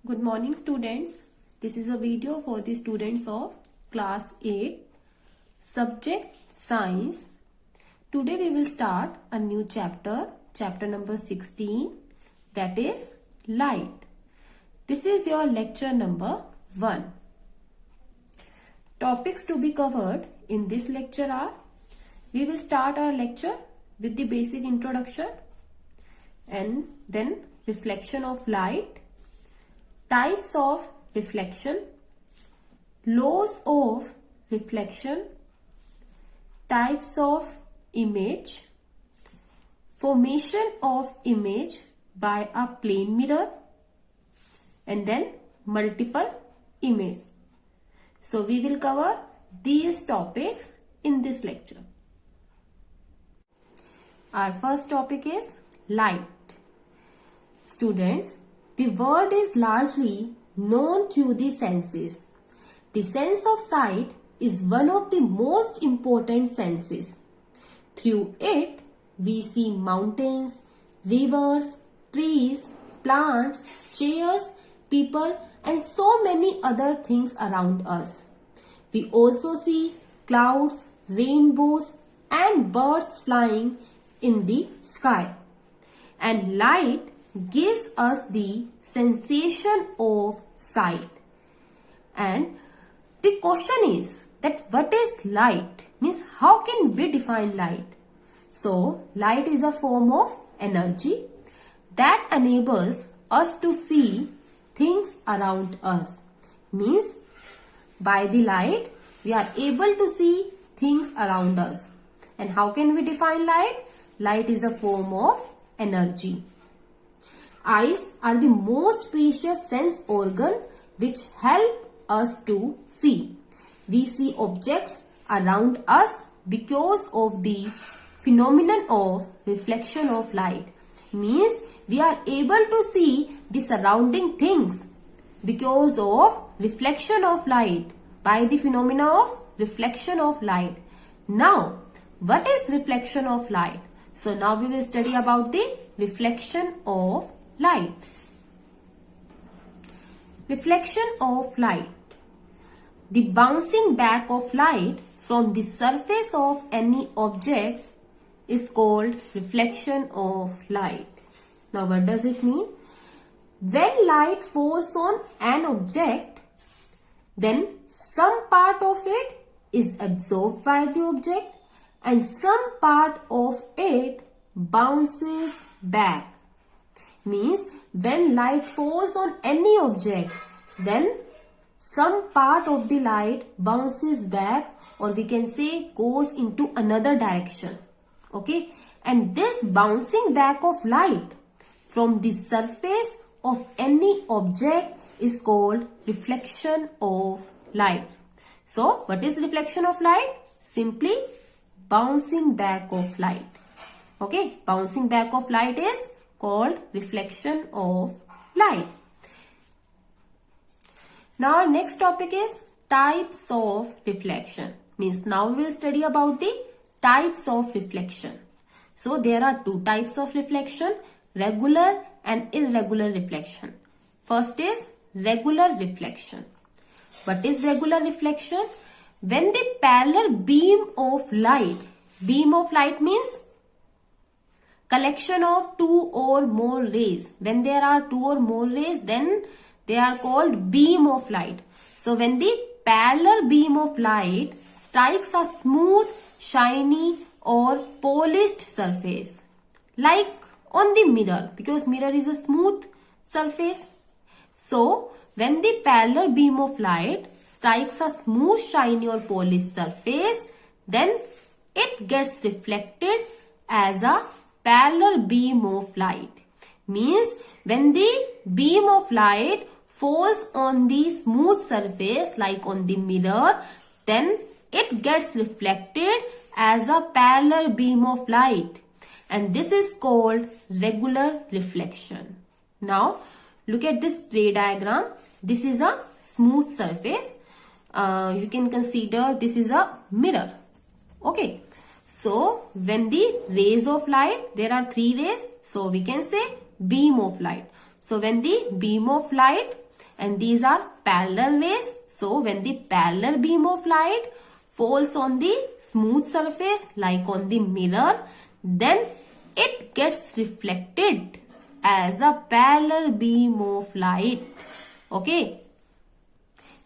Good morning students. This is a video for the students of class 8 subject science. Today we will start a new chapter number 16, that is light. This is your lecture number 1. Topics to be covered in this lecture are: we will start our lecture with the basic introduction and then reflection of light, types of reflection, laws of reflection, types of image, formation of image by a plane mirror, and then multiple image. So we will cover these topics in this lecture. Our first topic is light. Students, the world is largely known through the senses. The sense of sight is one of the most important senses. Through it, we see mountains, rivers, trees, plants, chairs, people, and so many other things around us. We also see clouds, rainbows, and birds flying in the sky. And light gives us the sensation of sight. And the question is that what is light? Means how can we define light? So light is a form of energy that enables us to see things around us. Means by the light we are able to see things around us. And how can we define light? Light is a form of energy. Eyes are the most precious sense organ which help us to see. We see objects around us because of the phenomenon of reflection of light. Means we are able to see the surrounding things because of reflection of light, by the phenomena of reflection of light. Now, what is reflection of light? So now we will study about the reflection of light. Reflection of light. The bouncing back of light from the surface of any object is called reflection of light. Now what does it mean? When light falls on an object, then some part of it is absorbed by the object and some part of it bounces back. Means when light falls on any object, then some part of the light bounces back, or we can say goes into another direction. Okay, and this bouncing back of light from the surface of any object is called reflection of light. So what is reflection of light? Simply bouncing back of light. Okay, bouncing back of light is called reflection of light. Now our next topic is types of reflection. Means now we will study about the types of reflection. So there are two types of reflection, regular and irregular reflection. First is regular reflection. What is regular reflection? When the parallel beam of light means collection of two or more rays. When there are two or more rays, then they are called beam of light. So when the parallel beam of light strikes a smooth, shiny or polished surface, like on the mirror, because mirror is a smooth surface. So when the parallel beam of light strikes a smooth, shiny or polished surface, then it gets reflected as a parallel beam of light. Means when the beam of light falls on the smooth surface like on the mirror, then it gets reflected as a parallel beam of light, and this is called regular reflection. Now look at this ray diagram. This is a smooth surface. You can consider this is a mirror. Okay, so when the rays of light, there are three rays, so we can say beam of light. So when the beam of light and these are parallel rays. So when the parallel beam of light falls on the smooth surface like on the mirror, then it gets reflected as a parallel beam of light. Okay.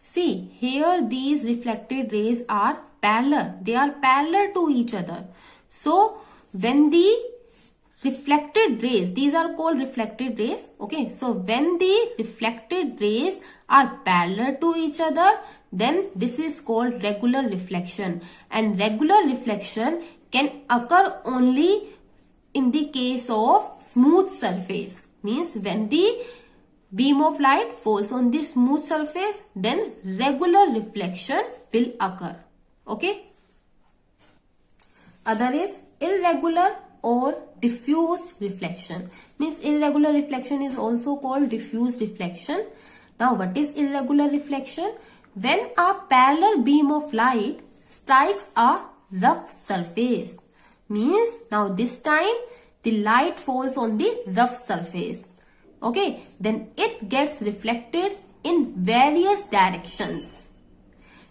See, here these reflected rays are parallel. They are parallel to each other. So when the reflected rays, these are called reflected rays. Okay, so when the reflected rays are parallel to each other, then this is called regular reflection. And regular reflection can occur only in the case of smooth surface. Means when the beam of light falls on the smooth surface, then regular reflection will occur. Okay. Other is irregular or diffused reflection. Means irregular reflection is also called diffused reflection. Now what is irregular reflection? When a parallel beam of light strikes a rough surface. Means now this time the light falls on the rough surface. Okay, then it gets reflected in various directions.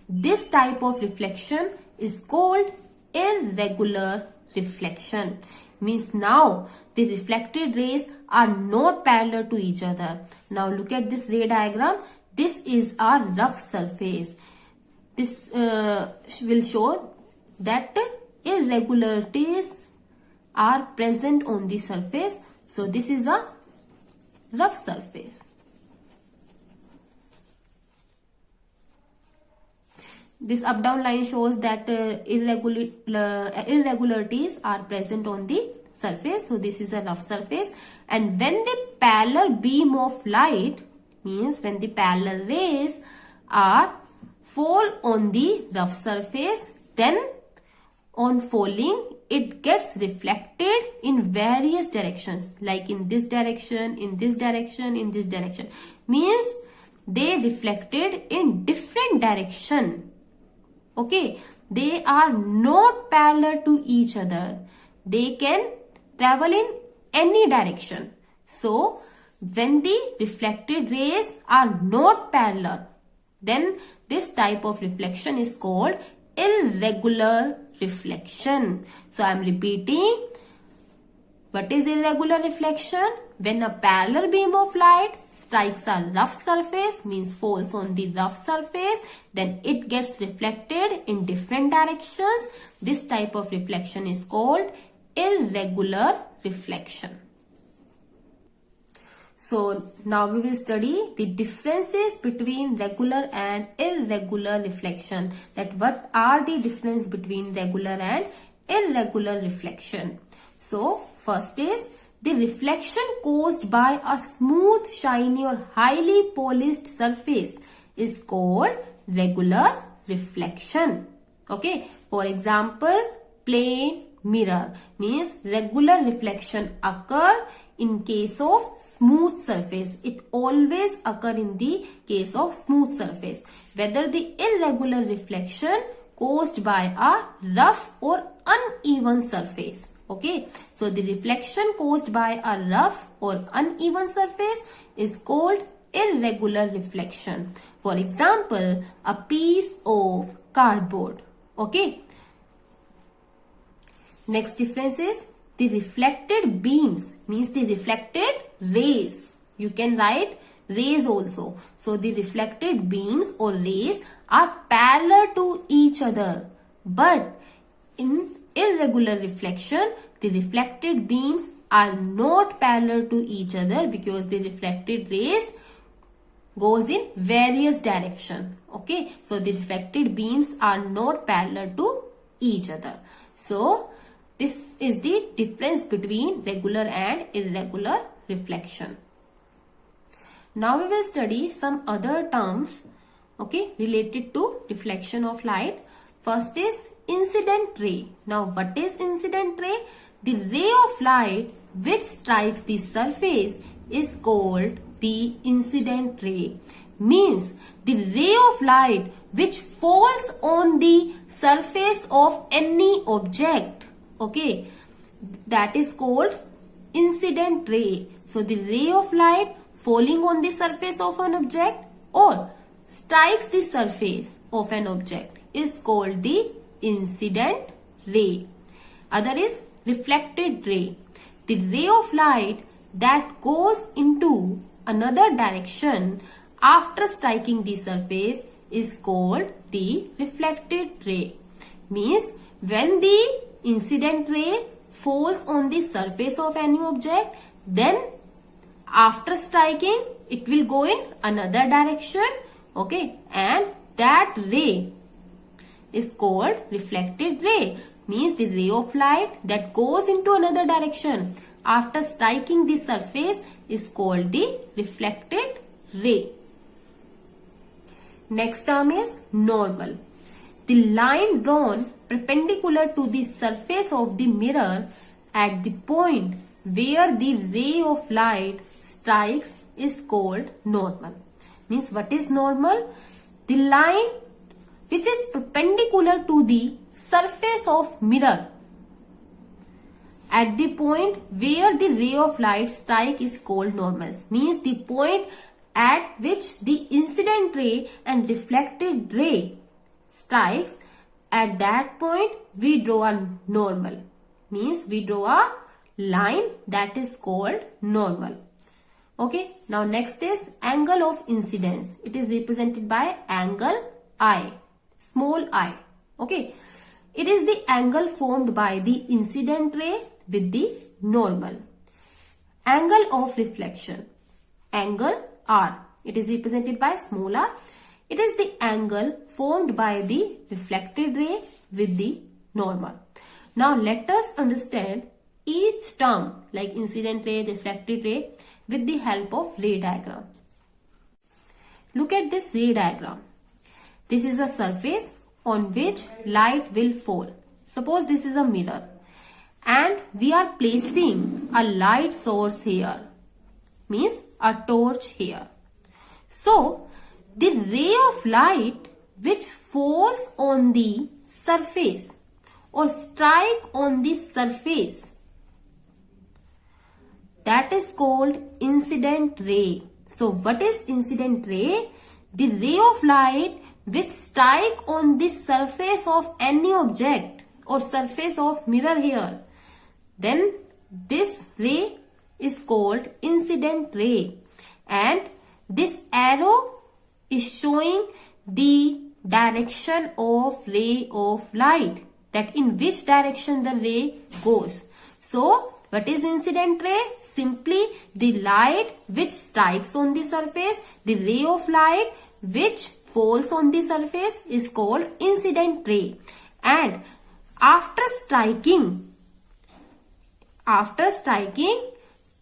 This type of reflection is called irregular reflection. Means now the reflected rays are not parallel to each other. Now look at this ray diagram. This is a rough surface. This will show that irregularities are present on the surface. So this is a rough surface. This up down line shows that irregularities are present on the surface. So this is a rough surface. And when the parallel beam of light, means when the parallel rays fall on the rough surface, then on falling it gets reflected in various directions, like in this direction, in this direction, in this direction. Means they reflected in different direction. Okay, they are not parallel to each other. They can travel in any direction. So when the reflected rays are not parallel, then this type of reflection is called irregular reflection. So I am repeating, what is irregular reflection? When a parallel beam of light strikes a rough surface, means falls on the rough surface, then it gets reflected in different directions. This type of reflection is called irregular reflection. So now we will study the differences between regular and irregular reflection. That what are the difference between regular and irregular reflection. So first is the reflection caused by a smooth, shiny or highly polished surface is called regular reflection. Okay. For example, plane mirror, means regular reflection occur in case of smooth surface. It always occur in the case of smooth surface. Whether the irregular reflection caused by a rough or uneven surface. Okay, so the reflection caused by a rough or uneven surface is called irregular reflection. For example, a piece of cardboard. Okay. Next difference is the reflected beams, means the reflected rays. You can write rays also. So the reflected beams or rays are parallel to each other. But in irregular reflection, the reflected beams are not parallel to each other because the reflected rays goes in various direction. Okay, so the reflected beams are not parallel to each other. So this is the difference between regular and irregular reflection. Now we will study some other terms, okay, related to reflection of light. First is incident ray. Now what is incident ray? The ray of light which strikes the surface is called the incident ray. Means the ray of light which falls on the surface of any object, okay, that is called incident ray. So the ray of light falling on the surface of an object or strikes the surface of an object is called the incident ray. Other is reflected ray. The ray of light that goes into another direction after striking the surface is called the reflected ray. Means when the incident ray falls on the surface of any object, then after striking it will go in another direction, okay, and that ray is called reflected ray. Means the ray of light that goes into another direction after striking the surface is called the reflected ray. Next term is normal. The line drawn perpendicular to the surface of the mirror at the point where the ray of light strikes is called normal. Means what is normal? The line which is perpendicular to the surface of mirror at the point where the ray of light strike is called normal. Means the point at which the incident ray and reflected ray strikes, at that point we draw a normal. Means we draw a line that is called normal. Okay, now next is angle of incidence. It is represented by angle I, small I. Okay, it is the angle formed by the incident ray with the normal. Angle of reflection, angle R. It is represented by small r. It is the angle formed by the reflected ray with the normal. Now let us understand each term like incident ray, reflected ray with the help of ray diagram. Look at this ray diagram. This is a surface on which light will fall. Suppose this is a mirror and we are placing a light source here, means a torch here. So the ray of light which falls on the surface or strike on the surface, that is called incident ray. So what is incident ray? The ray of light which strike on the surface of any object or surface of mirror here, then this ray is called incident ray, and this arrow is showing the direction of ray of light, that in which direction the ray goes. So what is incident ray? Simply the light which strikes on the surface, the ray of light which falls on the surface is called incident ray, and after striking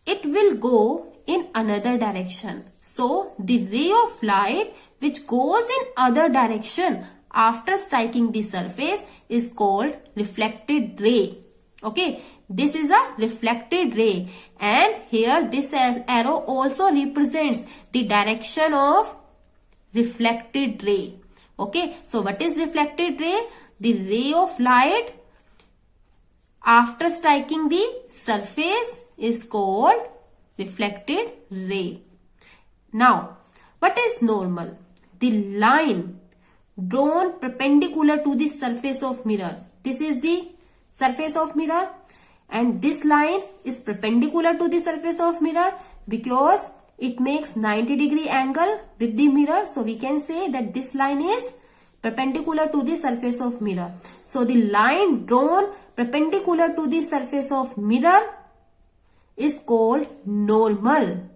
it will go in another direction. So the ray of light which goes in other direction after striking the surface is called reflected ray. Okay, this is a reflected ray, and here this arrow also represents the direction of reflected ray. Okay, so what is reflected ray? The ray of light after striking the surface is called reflected ray. Now, what is normal? The line drawn perpendicular to the surface of mirror. This is the surface of mirror, and this line is perpendicular to the surface of mirror because it makes 90-degree angle with the mirror. So we can say that this line is perpendicular to the surface of mirror. So the line drawn perpendicular to the surface of mirror is called normal,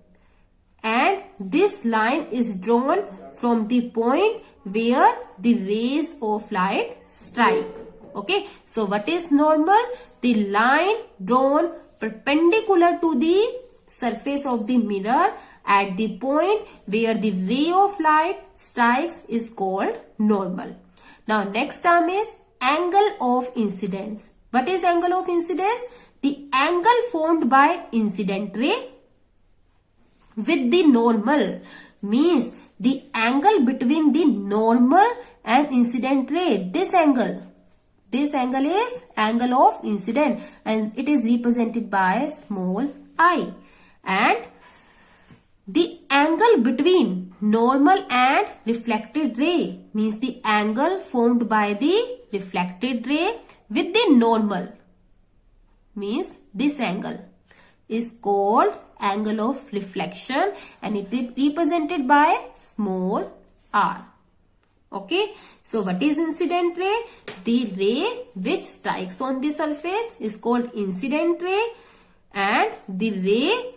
and this line is drawn from the point where the rays of light strike. Okay, so what is normal? The line drawn perpendicular to the surface of the mirror at the point where the ray of light strikes is called normal. Now next term is angle of incidence. What is angle of incidence? The angle formed by incident ray with the normal, means the angle between the normal and incident ray. This angle is angle of incident, and it is represented by small I. And The angle between normal and reflected ray means the angle formed by the reflected ray with the normal means this angle is called angle of reflection and it is represented by small r. Okay, so what is incident ray? The ray which strikes on the surface is called incident ray, and the ray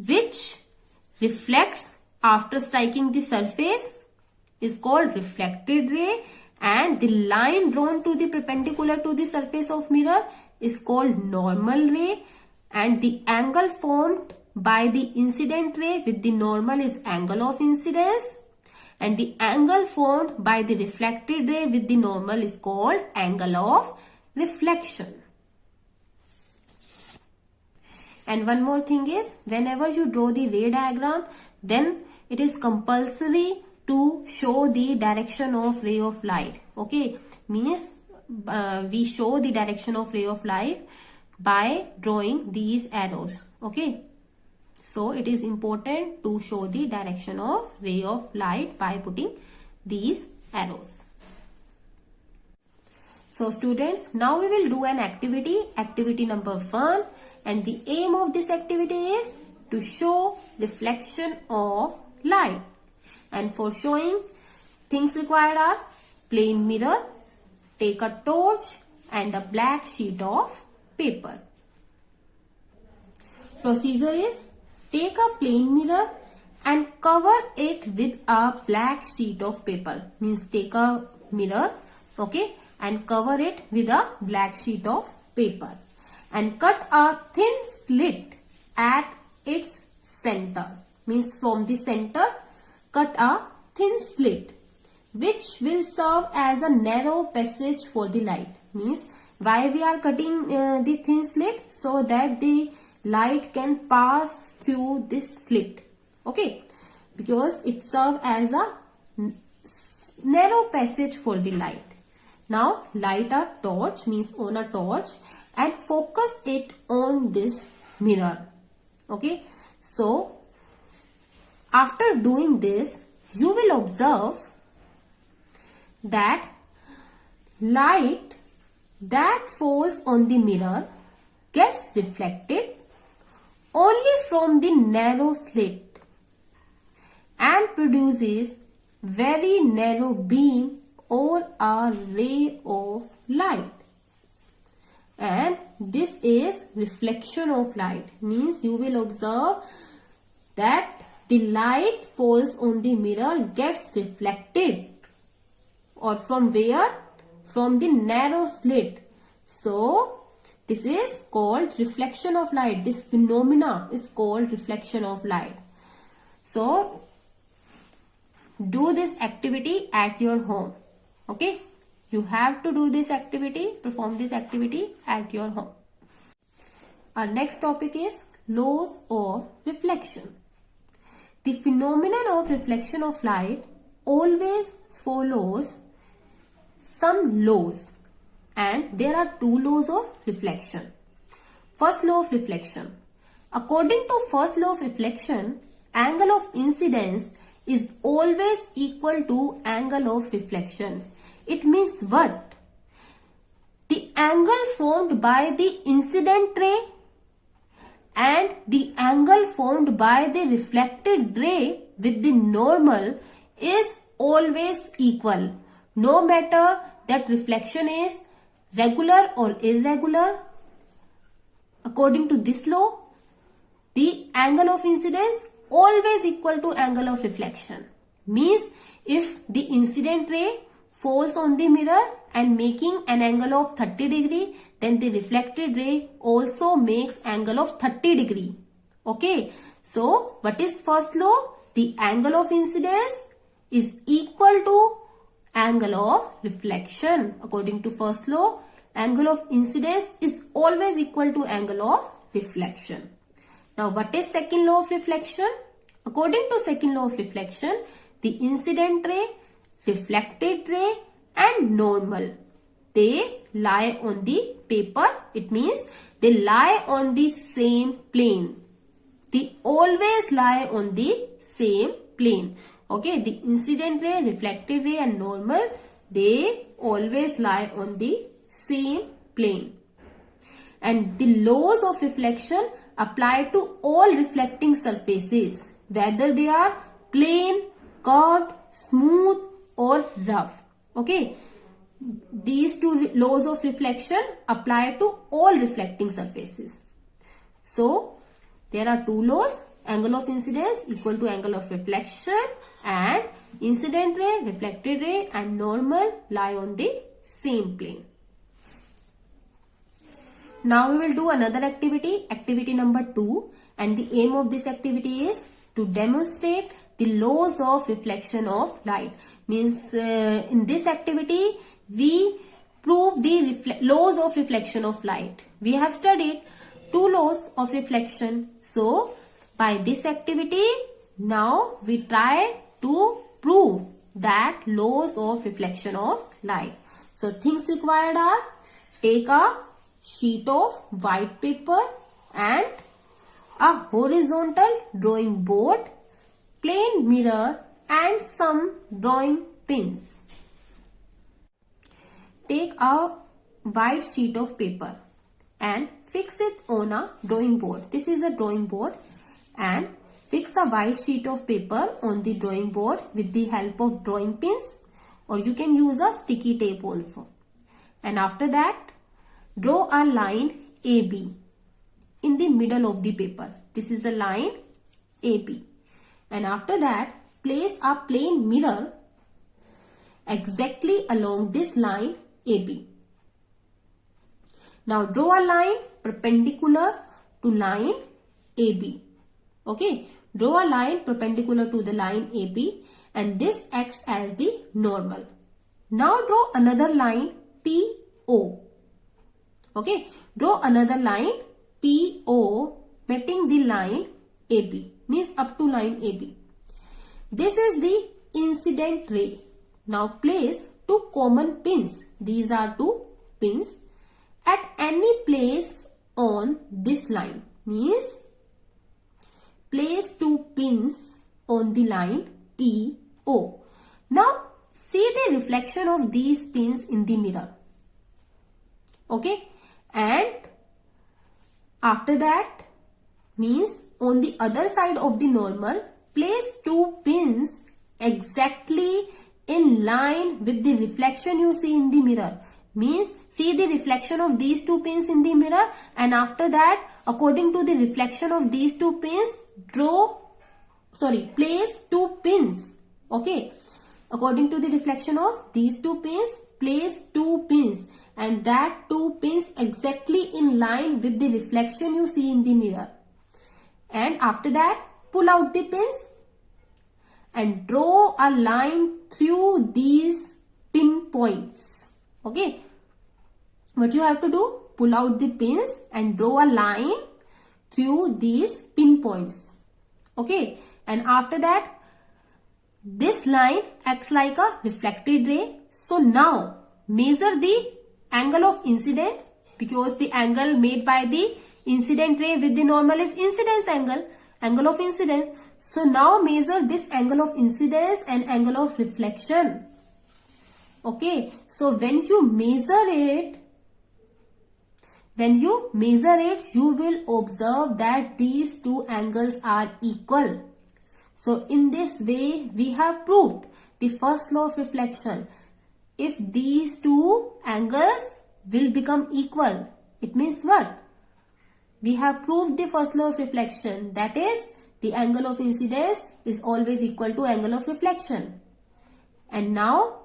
which reflects after striking the surface is called reflected ray, and the line drawn to the perpendicular to the surface of mirror is called normal ray, and the angle formed by the incident ray with the normal is angle of incidence, and the angle formed by the reflected ray with the normal is called angle of reflection. And one more thing is, whenever you draw the ray diagram, then it is compulsory to show the direction of ray of light. Okay, means we show the direction of ray of light by drawing these arrows. Okay, so it is important to show the direction of ray of light by putting these arrows. So students, now we will do an activity number 1. And the aim of this activity is to show reflection of light. And for showing, things required are plain mirror, take a torch and a black sheet of paper. Procedure is, take a plain mirror and cover it with a black sheet of paper. Means take a mirror, okay, and cover it with a black sheet of paper. And cut a thin slit at its center. Means from the center, cut a thin slit which will serve as a narrow passage for the light. Means why we are cutting the thin slit? So that the light can pass through this slit. Okay, because it serves as a narrow passage for the light. Now light a torch, means on a torch, and focus it on this mirror. Okay, so after doing this, you will observe that light that falls on the mirror gets reflected only from the narrow slit and produces very narrow beam or a ray of light. And this is reflection of light. Means you will observe that the light falls on the mirror, gets reflected, or from where? From the narrow slit. So this is called reflection of light. This phenomena is called reflection of light. So do this activity at your home. Okay, you have to do this activity, perform this activity at your home. Our next topic is laws of reflection. The phenomenon of reflection of light always follows some laws, and there are two laws of reflection. First law of reflection. According to first law of reflection, angle of incidence is always equal to angle of reflection. It means what? The angle formed by the incident ray and the angle formed by the reflected ray with the normal is always equal. No matter that reflection is regular or irregular. According to this law, the angle of incidence always equal to angle of reflection. Means if the incident ray falls on the mirror and making an angle of 30 degree, then the reflected ray also makes angle of 30 degree. Okay, so what is first law? The angle of incidence is equal to angle of reflection. According to first law, angle of incidence is always equal to angle of reflection. Now what is second law of reflection? According to second law of reflection, the incident ray, reflected ray and normal, they lie on the paper. It means they lie on the same plane. they always lie on the same plane. Okay, the incident ray, reflected ray and normal, they always lie on the same plane. And the laws of reflection apply to all reflecting surfaces, whether they are plane, curved, smooth or rough. Okay, these two laws of reflection apply to all reflecting surfaces. So there are two laws: angle of incidence equal to angle of reflection, and incident ray, reflected ray and normal lie on the same plane. Now we will do another activity, activity number 2, and the aim of this activity is to demonstrate the laws of reflection of light. Means in this activity we prove the laws of reflection of light. We have studied two laws of reflection. So by this activity now we try to prove that laws of reflection of light. So things required are: take a sheet of white paper and a horizontal drawing board, plain mirror and some drawing pins. Take a white sheet of paper and fix it on a drawing board. This is a drawing board, and fix a white sheet of paper on the drawing board with the help of drawing pins, or you can use a sticky tape also. And after that, draw a line AB in the middle of the paper. This is a line AB. And after that, place a plain mirror exactly along this line AB. Now draw a line perpendicular to line AB. Okay, draw a line perpendicular to the line AB, and this acts as the normal. Now draw another line PO. Okay, draw another line PO meeting the line AB, means up to line AB. This is the incident ray. Now place two common pins. These are two pins at any place on this line. Means place two pins on the line PO. Now see the reflection of these pins in the mirror. Okay, and after that, means on the other side of the normal, place two pins exactly in line with the reflection you see in the mirror. Means see the reflection of these two pins in the mirror, and after that, according to the reflection of these two pins, place two pins. Okay, according to the reflection of these two pins, place two pins, and that two pins exactly in line with the reflection you see in the mirror. And after that, pull out the pins and draw a line through these pin points. Okay, what you have to do? Pull out the pins and draw a line through these pin points. Okay, and after that, this line acts like a reflected ray. So now measure the angle of incidence, because the angle made by the incident ray with the normal is incidence angle of incidence. So now measure this angle of incidence and angle of reflection. Okay, so when you measure it, you will observe that these two angles are equal. So in this way, we have proved the first law of reflection. If these two angles will become equal, it means what? We have proved the first law of reflection, that is, the angle of incidence is always equal to angle of reflection. And now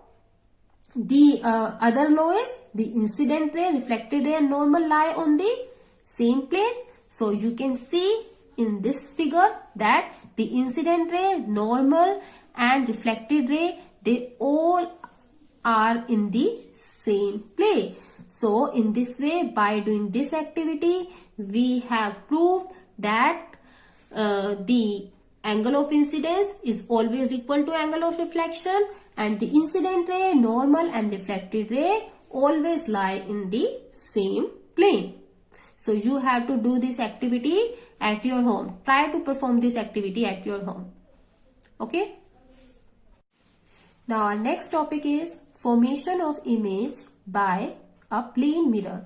the other law is the incident ray, reflected ray and normal lie on the same plane. So you can see in this figure that the incident ray, normal and reflected ray, they all are in the same plane. So in this way, by doing this activity, we have proved that the angle of incidence is always equal to angle of reflection, and the incident ray, normal and reflected ray always lie in the same plane. So you have to do this activity at your home. Try to perform this activity at your home. Okay. Now our next topic is formation of image by a plane mirror.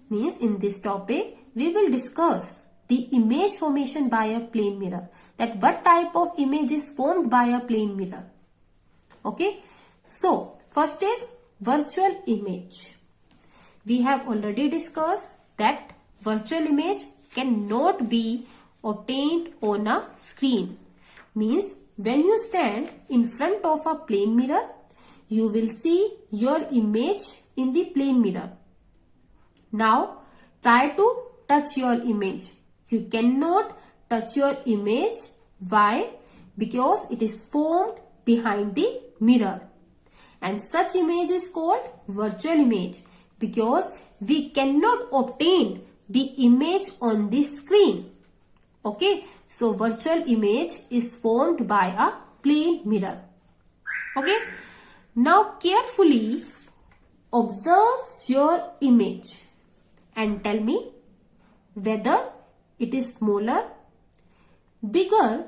Means in this topic we will discuss the image formation by a plane mirror. That what type of image is formed by a plane mirror. Okay. So first is virtual image. We have already discussed that virtual image cannot be obtained on a screen. Means when you stand in front of a plane mirror, you will see your image in the plane mirror. Now try to touch your image. You cannot touch your image. Why? Because it is formed behind the mirror. And such image is called virtual image because we cannot obtain the image on the screen. Okay. So virtual image is formed by a plane mirror. Okay. Now carefully observe your image and tell me whether it is smaller, bigger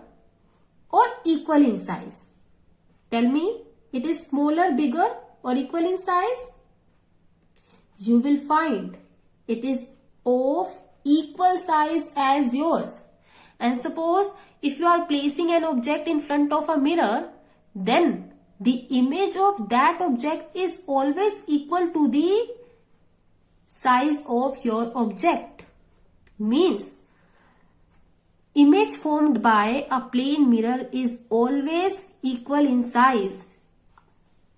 or equal in size. Tell me it is smaller, bigger or equal in size. You will find it is of equal size as yours. And suppose if you are placing an object in front of a mirror, then the image of that object is always equal to the size of your object. Means image formed by a plane mirror is always equal in size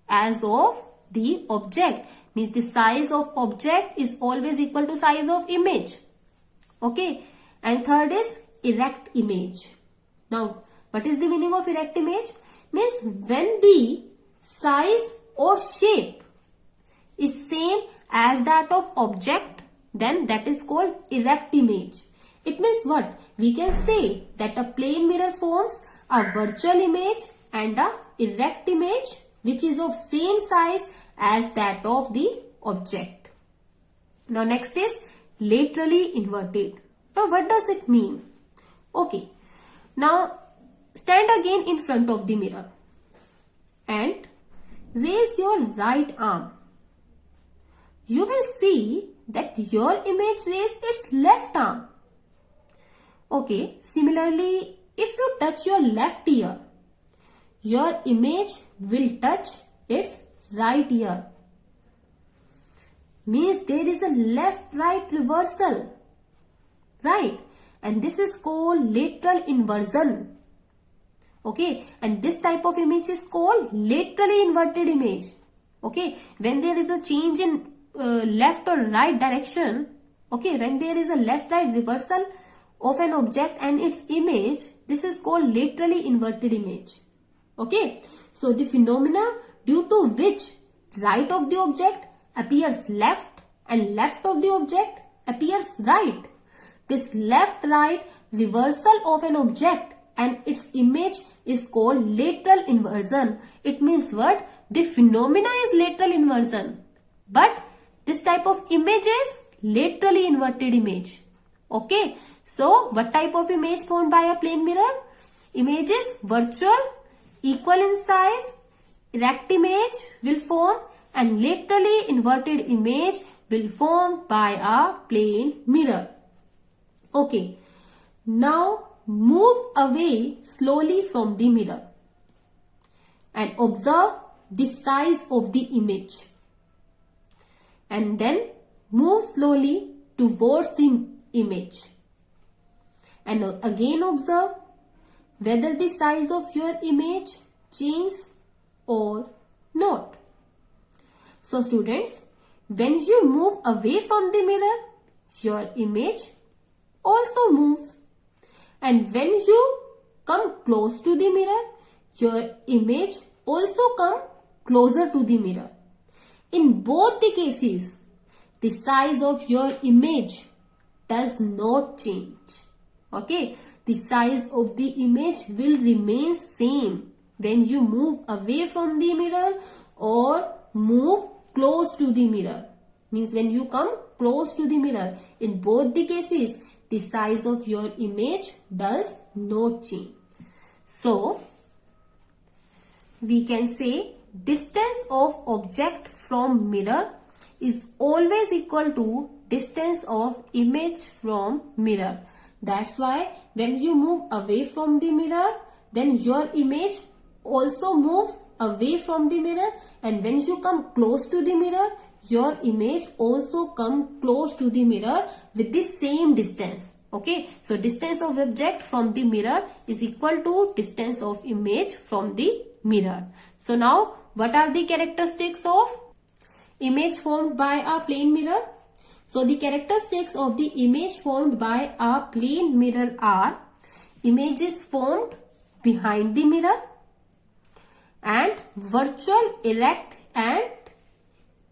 as of the object. Means the size of object is always equal to size of image. Okay. And third is erect image. Now what is the meaning of erect image? Means when the size or shape is same as that of object, then that is called erect image. It means what? We can say that a plane mirror forms a virtual image and a erect image which is of same size as that of the object. Now next is laterally inverted. Now what does it mean? Okay. Now stand again in front of the mirror and raise your right arm. You will see that your image raised its left arm. Okay. Similarly, if you touch your left ear, your image will touch its right ear. Means there is a left-right reversal. Right? And this is called lateral inversion. Okay. And this type of image is called laterally inverted image. Okay. When there is a change in left or right direction. Okay. When there is a left-right reversal of an object and its image, this is called laterally inverted image. Okay. So the phenomena due to which right of the object appears left and left of the object appears right. This left-right reversal of an object and its image is called lateral inversion. It means what? The phenomena is lateral inversion, but this type of image is laterally inverted image. Okay. So what type of image formed by a plane mirror? Image is virtual, equal in size, erect image will form and laterally inverted image will form by a plane mirror. Okay. Now move away slowly from the mirror and observe the size of the image. And then move slowly towards the image. And again observe whether the size of your image changes or not. So students, when you move away from the mirror, your image also moves. And when you come close to the mirror, your image also come closer to the mirror. In both the cases, the size of your image does not change. Okay, the size of the image will remain same when you move away from the mirror or move close to the mirror. Means when you come close to the mirror, in both the cases, the size of your image does not change. So, we can say distance of object from mirror is always equal to distance of image from mirror. That's why when you move away from the mirror, then your image also moves away from the mirror, and when you come close to the mirror, your image also come close to the mirror with the same distance. Okay, so distance of object from the mirror is equal to distance of image from the mirror. So now, what are the characteristics of image formed by a plane mirror? So the characteristics of the image formed by a plane mirror are: image is formed behind the mirror, and virtual, erect, and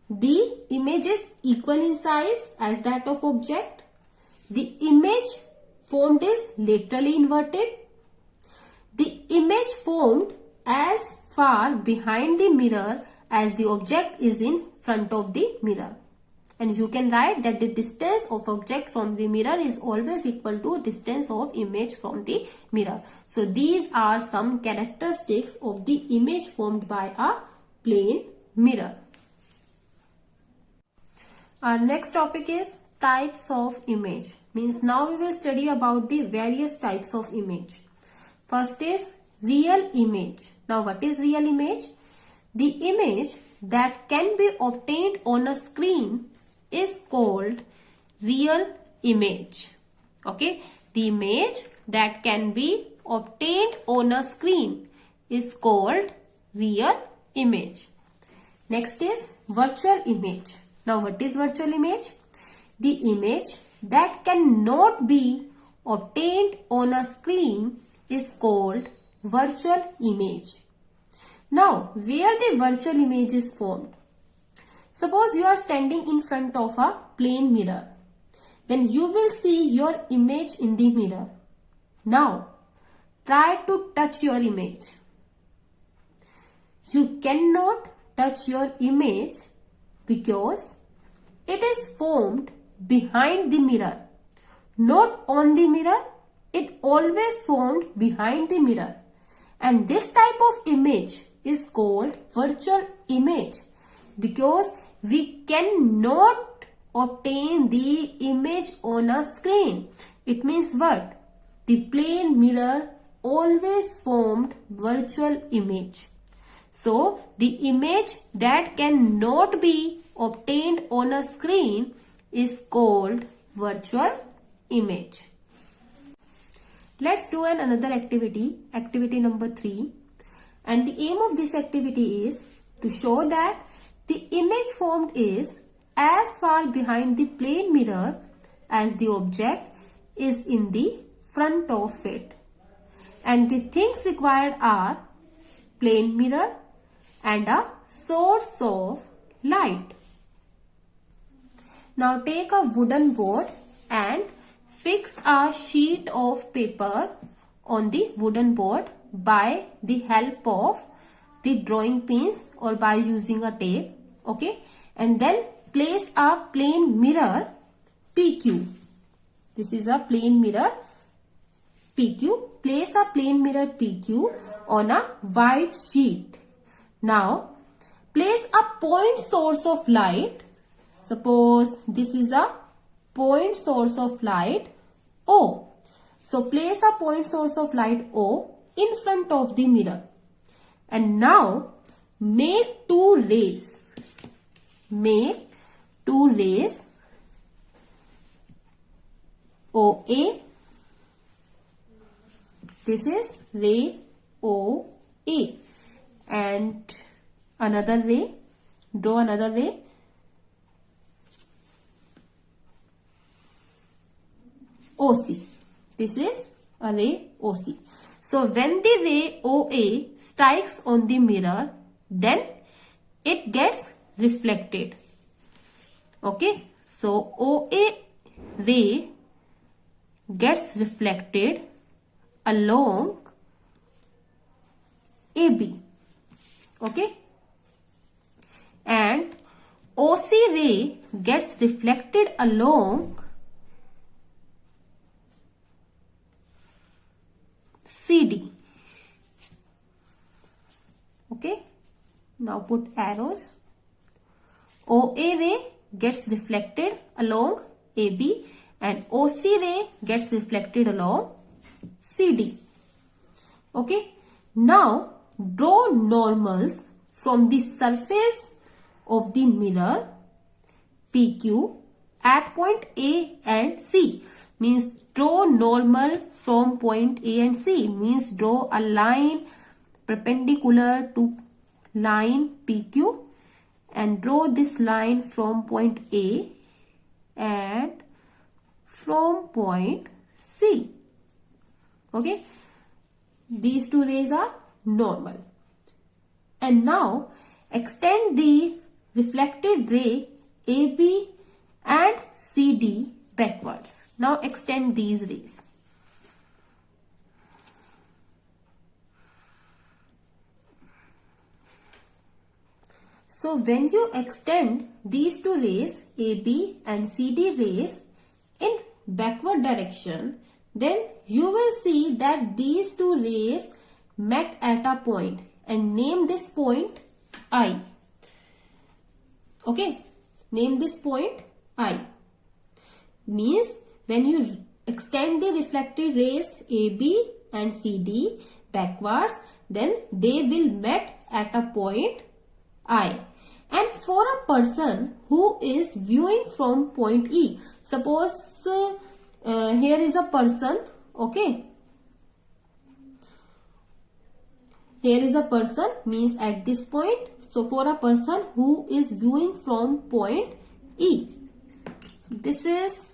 the image is equal in size as that of object. The image formed is laterally inverted. The image formed as far behind the mirror as the object is in front of the mirror. And you can write that the distance of object from the mirror is always equal to distance of image from the mirror. So these are some characteristics of the image formed by a plane mirror. Our next topic is types of image. Means now we will study about the various types of image. First is real image. Now what is real image? The image that can be obtained on a screen is called real image. Okay, the image that can be obtained on a screen is called real image. Next is virtual image. Now what is virtual image? The image that cannot be obtained on a screen is called virtual image. Now, where the virtual image is formed? Suppose you are standing in front of a plane mirror. Then you will see your image in the mirror. Now, try to touch your image. You cannot touch your image because it is formed behind the mirror, not on the mirror. It always formed behind the mirror, and this type of image is called virtual image because we cannot obtain the image on a screen. It means what? The plane mirror always formed virtual image. So the image that cannot be obtained on a screen is called virtual image. Let's do another activity, activity number 3. And the aim of this activity is to show that the image formed is as far behind the plane mirror as the object is in the front of it. And the things required are plane mirror and a source of light. Now take a wooden board and fix a sheet of paper on the wooden board by the help of the drawing pins or by using a tape. Okay, and then place a plane mirror PQ. This is a plane mirror PQ. Place a plane mirror PQ on a white sheet. Now place a point source of light. Suppose this is a point source of light O. So place a point source of light O in front of the mirror. And now make two rays. Make two rays OA. This is ray OA. And another ray. Draw another ray. OC. This is a ray OC. So when the ray OA strikes on the mirror, then it gets reflected. Okay. So OA ray gets reflected along AB. Okay. And OC ray gets reflected along CD. Okay, now put arrows. OA ray gets reflected along AB and OC ray gets reflected along CD. Okay, now draw normals from the surface of the mirror PQ at point A and C. Means draw normal from point A and C. Means draw a line perpendicular to line PQ and draw this line from point A and from point C. Okay, these two rays are normal. And now extend the reflected ray AB and CD backwards. Now extend these rays. So when you extend these two rays AB and CD rays in backward direction, then you will see that these two rays met at a point and name this point I. Okay, name this point I. Means when you extend the reflected rays AB and CD backwards, then they will met at a point I. And for a person who is viewing from point E, suppose here is a person, okay, here is a person, means at this point. So for a person who is viewing from point E, this is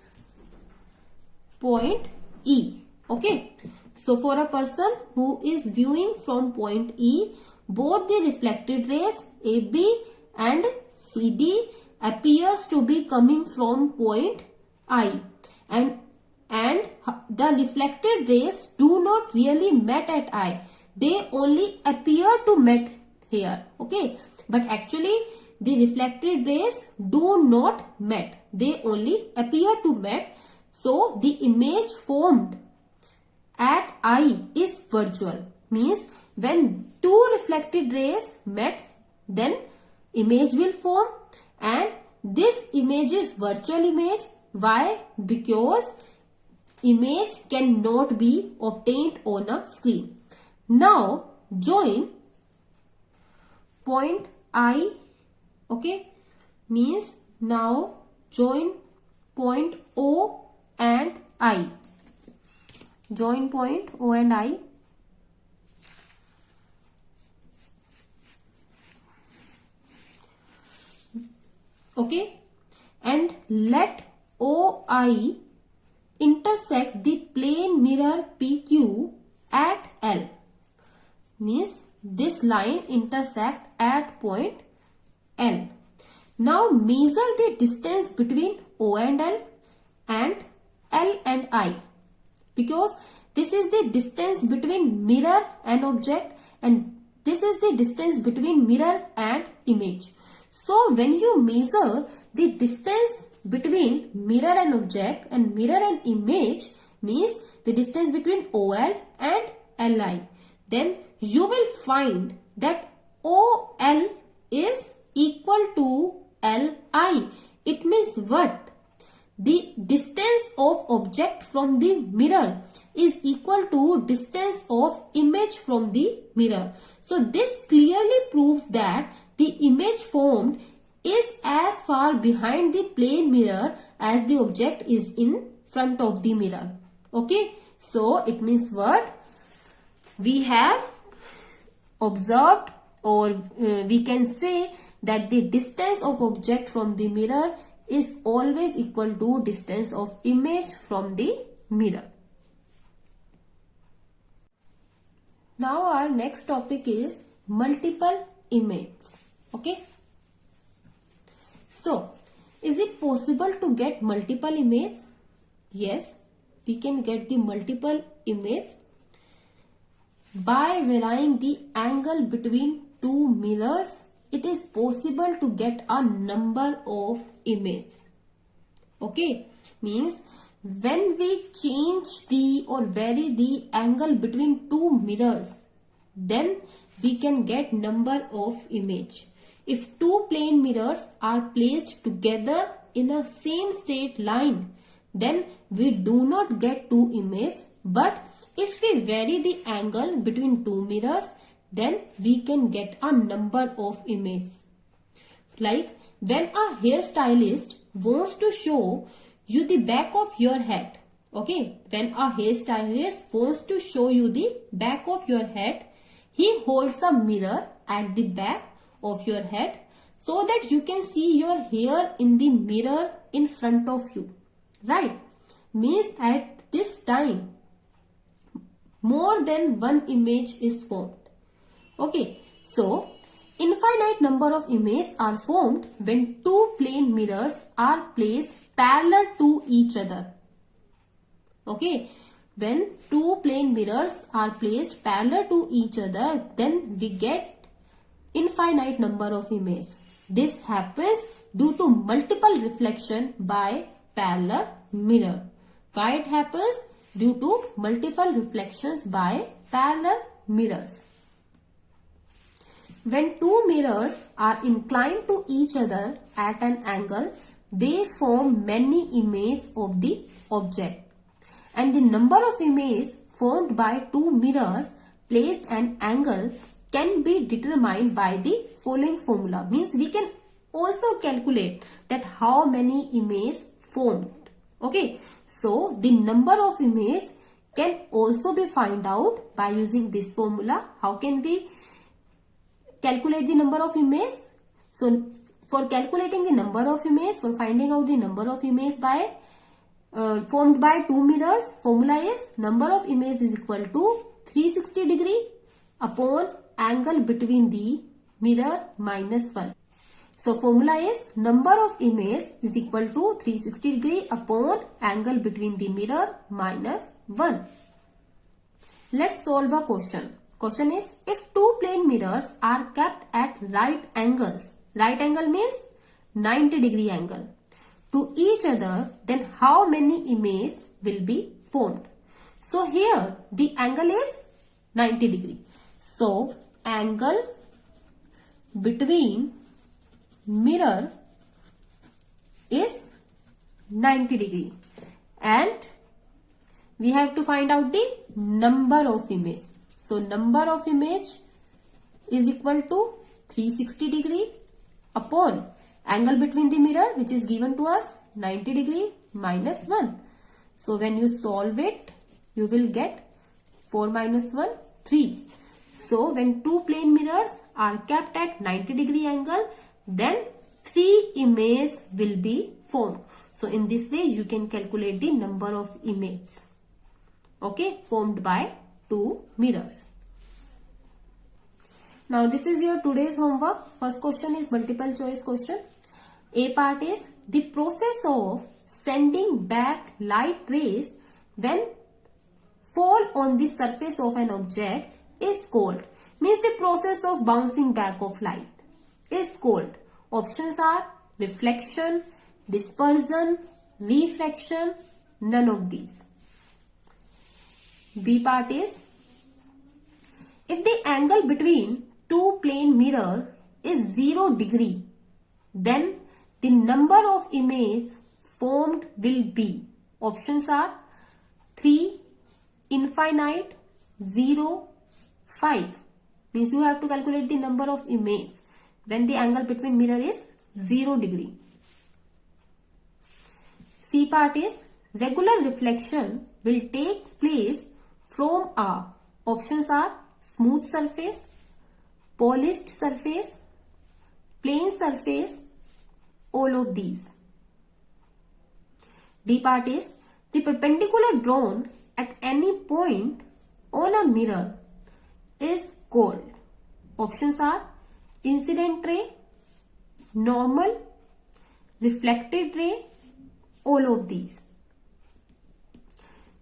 point E. Okay, so for a person who is viewing from point E, both the reflected rays AB and CD appears to be coming from point I, and the reflected rays do not really met at I. They only appear to met here. Okay, but actually the reflected rays do not met. They only appear to met. So the image formed at I is virtual. Means when two reflected rays met, then image will form, and this image is virtual image. Why? Because image cannot be obtained on a screen. Now join point I. Okay, means now join point O and I. Join point O and I. Okay, and let OI intersect the plane mirror PQ at L. Means this line intersect at point L. Now measure the distance between O and L and I, because this is the distance between mirror and object, and this is the distance between mirror and image. So when you measure the distance between mirror and object and mirror and image, means the distance between OL and LI, then you will find that OL is equal to LI. It means what? The distance of object from the mirror is equal to distance of image from the mirror. So this clearly proves that the image formed is as far behind the plane mirror as the object is in front of the mirror. Okay, so it means what? We have observed, or we can say that the distance of object from the mirror is always equal to distance of image from the mirror. Now our next topic is multiple images. Okay. So, is it possible to get multiple images? Yes, we can get the multiple image by varying the angle between two mirrors. It is possible to get a number of images. Okay, means when we change the or vary the angle between two mirrors, then we can get number of image. If two plane mirrors are placed together in a same straight line, then we do not get two images, but if we vary the angle between two mirrors, then we can get a number of images. Like when a hairstylist wants to show you the back of your head. Okay, when a hairstylist wants to show you the back of your head, he holds a mirror at the back of your head so that you can see your hair in the mirror in front of you. Right? Means at this time, more than one image is formed. Okay, so infinite number of images are formed when two plane mirrors are placed parallel to each other. Okay, when two plane mirrors are placed parallel to each other, then we get infinite number of images. This happens due to multiple reflection by parallel mirror. Why it happens? Due to multiple reflections by parallel mirrors. When two mirrors are inclined to each other at an angle, they form many images of the object. And the number of images formed by two mirrors placed at an angle can be determined by the following formula. Means we can also calculate that how many images formed. Okay, so the number of images can also be found out by using this formula. How can we calculate the number of images? So for calculating the number of images, for finding out the number of images by formed by two mirrors, formula is number of images is equal to 360 degree upon angle between the mirror minus 1. So formula is number of images is equal to 360 degree upon angle between the mirror minus 1. Let's solve a question. Question is, if two plane mirrors are kept at right angles, right angle means 90 degree angle, to each other, then how many images will be formed? So here the angle is 90 degree. So angle between mirror is 90 degree and we have to find out the number of image. So number of image is equal to 360 degree upon angle between the mirror, which is given to us 90 degree minus 1. So when you solve it, you will get 4 minus 1, 3. So when two plane mirrors are kept at 90 degree angle, then 3 images will be formed. So in this way you can calculate the number of images, okay, formed by two mirrors. Now this is your today's homework. First question is multiple choice question. A part is the process of sending back light rays when fall on the surface of an object is called. Means the process of bouncing back of light is called. Options are reflection, dispersion, refraction, none of these. B part is, if the angle between two plane mirror is 0 degree, then the number of images formed will be. Options are 3, infinite, 0, 5. Means you have to calculate the number of images when the angle between mirror is 0 degree. C part is, regular reflection will take place from a. Options are smooth surface, polished surface, plane surface, all of these. D part is, the perpendicular drawn at any point on a mirror is called. Options are incident ray, normal, reflected ray, all of these.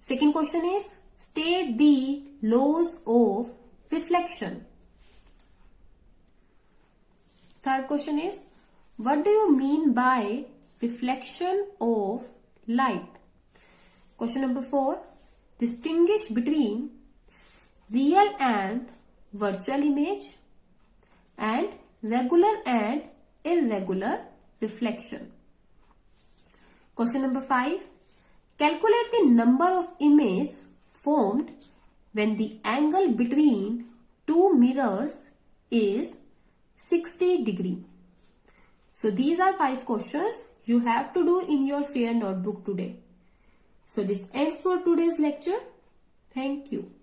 Second question is, state the laws of reflection. Third question is, what do you mean by reflection of light? Question number 4. Distinguish between real and virtual image and regular and irregular reflection. Question number 5. Calculate the number of images formed when the angle between two mirrors is 60 degree. So these are 5 questions you have to do in your fair notebook today. So this ends for today's lecture. Thank you.